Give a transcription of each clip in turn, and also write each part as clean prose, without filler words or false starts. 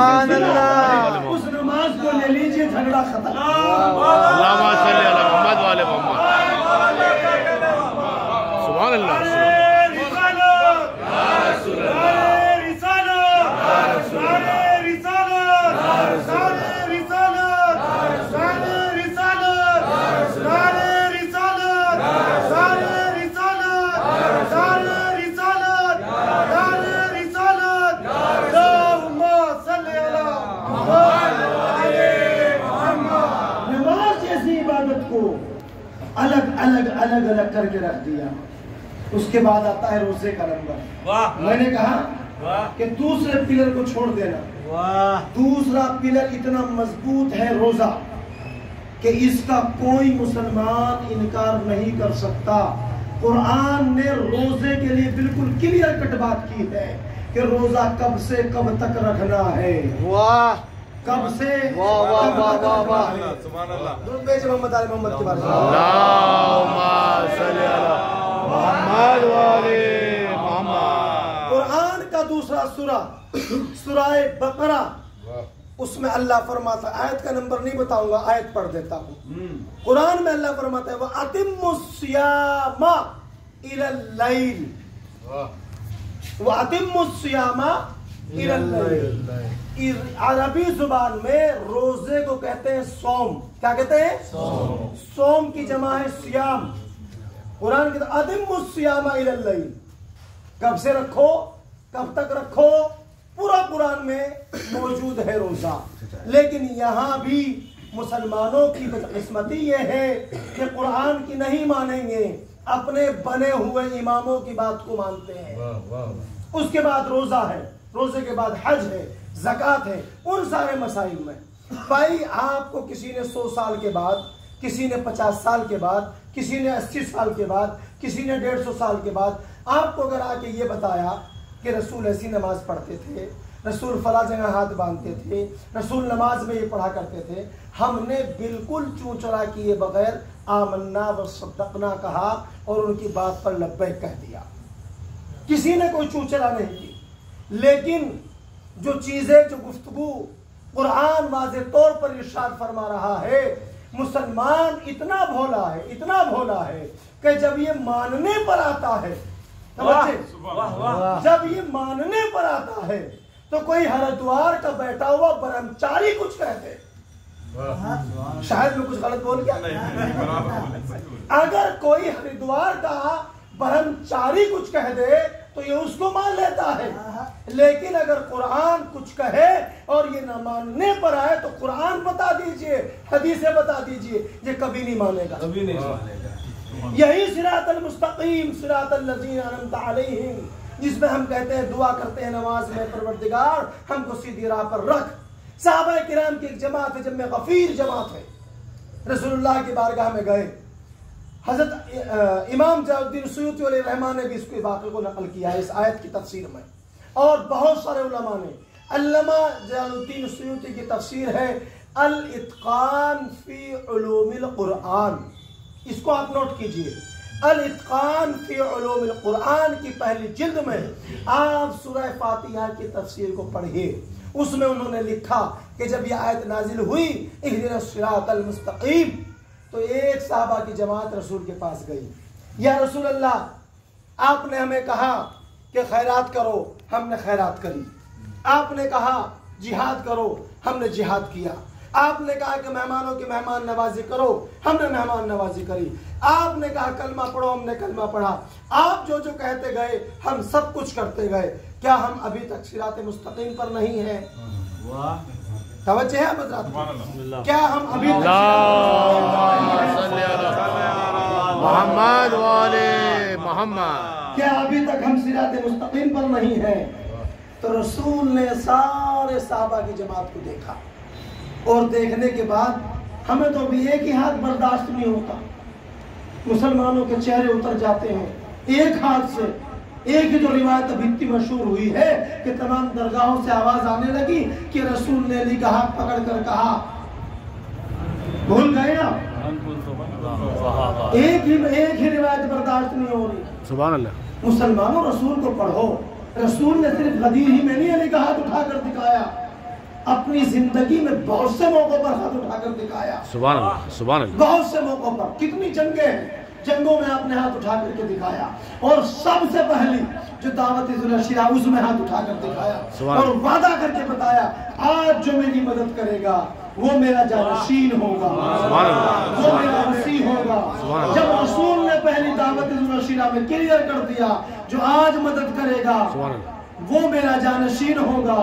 سبحان اللہ. اس نماز کو لے لیجئے، جھگڑا ختم. اللہم صلی علی محمد وعلی محمد. سبحان اللہ. الگ الگ کر کے رکھ دیا. اس کے بعد آتا ہے روزے کا نمبر. میں نے کہا کہ دوسرے پلر کو چھوڑ دینا. دوسرا پلر اتنا مضبوط ہے روزہ کہ اس کا کوئی مسلمان انکار نہیں کر سکتا. قرآن نے روزے کے لیے بالکل کلیئر کٹ بات کی ہے کہ روزہ کب سے کب تک رکھنا ہے. کب سے سبحان اللہ. محمد علی محمد کے بارے میں اللہم صلی علی محمد وعلی محمد. قرآن کا دوسرا سورہ سورہ بقرہ، اس میں اللہ فرماتا ہے، آیت کا نمبر نہیں بتاؤں گا، آیت پڑھ دیتا ہوں. قرآن میں اللہ فرماتا ہے وَأَتِمُّ الصِّيَامَ إِلَى اللَّيْلِ. وَأَتِمُّ الصِّيَامَ إِلَى اللَّيْلِ. عربی زبان میں روزے کو کہتے ہیں صوم. کیا کہتے ہیں؟ صوم کی جمع ہے سیام. قرآن کہتا ہے اتم الصیام الی اللیل. کب سے رکھو، کب تک رکھو، پورا قرآن میں موجود ہے روزہ. لیکن یہاں بھی مسلمانوں کی بدقسمتی یہ ہے کہ قرآن کی نہیں مانیں گے، اپنے بنے ہوئے اماموں کی بات کو مانتے ہیں. اس کے بعد روزہ ہے، روزے کے بعد حج ہے، زکوٰۃ ہے. ان سارے مسائل میں بھائی آپ کو کسی نے 100 سال کے بعد، کسی نے 50 سال کے بعد، کسی نے 80 سال کے بعد، کسی نے 150 سال کے بعد آپ کو اگر آ کے یہ بتایا کہ رسول ایسی نماز پڑھتے تھے، رسول فلاں جگہ ہاتھ باندھتے تھے، رسول نماز میں یہ پڑھا کرتے تھے، ہم نے بالکل چوں چرا کیے بغیر آمنا و صدقنا کہا اور ان کی بات پر لبیک کہہ دیا. کسی نے کوئی چوں چرا نہیں کی. لیکن جو چیزیں، جو گفتگو قرآن واضح طور پر ارشاد فرما رہا ہے، مسلمان اتنا بھولا ہے، اتنا بھولا ہے کہ جب یہ ماننے پر آتا ہے، جب یہ ماننے پر آتا ہے تو کوئی ہردوار کا بیٹھا ہوا برہمچاری کچھ کہتے. شاید میں کچھ غلط بول گیا. اگر کوئی ہردوار کا برہمچاری کچھ کہہ دے تو یہ اس کو مان لیتا ہے. لیکن اگر قرآن کچھ کہے اور یہ نہ ماننے پر آئے تو قرآن بتا دیجئے، حدیثیں بتا دیجئے، یہ کبھی نہیں مانے گا. یہی صراط المستقیم صراط الذین انعمت علیہم، جس میں ہم کہتے ہیں، دعا کرتے ہیں نماز میں، پروردگار ہم کو سیدھی راہ پر رکھ. صحابہ کرام کی ایک جماعت ہے، جب میں غفیر جماعت ہے، رسول اللہ کی بارگاہ میں گئے. حضرت امام جلال الدین سیوطی علیہ الرحمٰن نے بھی اس کے واقعے کو نقل کیا ہے اس آیت کی تفسیر میں، اور بہت سارے علماء نے. علامہ جلال الدین سیوطی کی تفسیر ہے الاتقان فی علوم القرآن. اس کو آپ نوٹ کیجئے، الاتقان فی علوم القرآن کی پہلی جلد میں آپ سورہ فاتحہ کی تفسیر کو پڑھیے. اس میں انہوں نے لکھا کہ جب یہ آیت نازل ہوئی اہدنا الصراط المستقیم، تو ایک صحابہ کی جماعت رسول کے پاس گئی. یا رسول اللہ، آپ نے ہمیں کہا کہ خیرات کرو، ہم نے خیرات کری. آپ نے کہا جہاد کرو، ہم نے جہاد کیا. آپ نے کہا کہ مہمانوں کی مہمان نوازی کرو، ہم نے مہمان نوازی کری. آپ نے کہا کلمہ پڑھو، ہم نے کلمہ پڑھا. آپ جو جو کہتے گئے ہم سب کچھ کرتے گئے. کیا ہم ابھی تک صراط مستقیم پر نہیں ہیں؟ توجہ ہے حضرات، کیا ہم ابھی تک محمد والے محمد، کیا ابھی تک ہم صراط مستقیم پر نہیں ہیں؟ تو رسول نے سارے صحابہ کی جماعت کو دیکھا، اور دیکھنے کے بعد ہمیں تو ابھی ایک ہی ہاتھ برداشت نہیں ہوتا. مسلمانوں کے چہرے اتر جاتے ہیں ایک ہاتھ سے. ایک ہی تو روایت ابھی اتنی مشہور ہوئی ہے کہ تمام درگاہوں سے آواز آنے لگی کہ رسول نے علی کا ہاتھ پکڑ کر کہا، بھول گئے نا؟ ایک ہی روایت برداشت نہیں ہو رہی. سبحان اللہ. مسلمانوں رسول کو پڑھو. رسول نے صرف غدیر ہی میں نہیں علی کا ہاتھ اٹھا کر دکھایا، اپنی زندگی میں بہت سے موقعوں پر ہاتھ اٹھا کر دکھایا. سبحان اللہ سبحان اللہ. بہت سے موقعوں پر کتنی جنگیں ہیں، جنگوں میں آپ نے ہاتھ اٹھا کر کے دکھایا. اور سب سے پہلی جو دعوت ذوالعشرہ اس میں ہاتھ اٹھا کر دکھایا اور وعدہ کر کے بتایا آج جو میری مدد کرے گا وہ میرا جانشین ہوگا، وہ میرا وسیع ہوگا. جب رسول نے پہلی دعوت ذوالعشرہ میں کلیئر کر دیا جو آج مدد کرے گا وہ میرا جانشین ہوگا.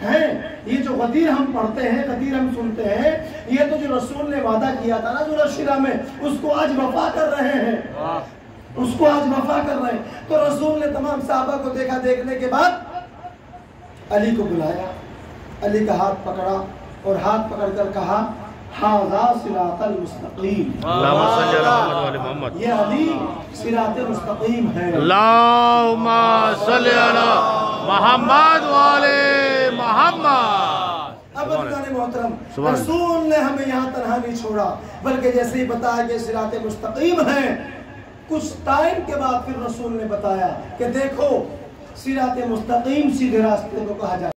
ہیں یہ جو غدیر ہم پڑھتے ہیں، غدیر ہم سنتے ہیں، یہ تو جو رسول نے وعدہ کیا تھا نا ذوالعشرہ میں، اس کو آج وفا کر رہے ہیں، اس کو آج وفا کر رہے ہیں. تو رسول نے تمام صحابہ کو دیکھا، دیکھنے کے بعد علی کو بلایا، علی کا ہاتھ پکڑا اور ہاتھ پکڑ کر کہا ھذا صراط المستقیم. اللہم صلی علی محمد وعلی محمد. یہ علی صراط مستقیم ہے. اللہم صلی علی محمد وعلی محمد. اب بزرگان محترم، رسول نے ہمیں یہاں تنہا نہیں چھوڑا، بلکہ جیسے ہی بتایا کہ صراط مستقیم ہے، کچھ ٹائم کے بعد پھر رسول نے بتایا کہ دیکھو صراط مستقیم سیدھے راستے کو کہا جاتا ہے.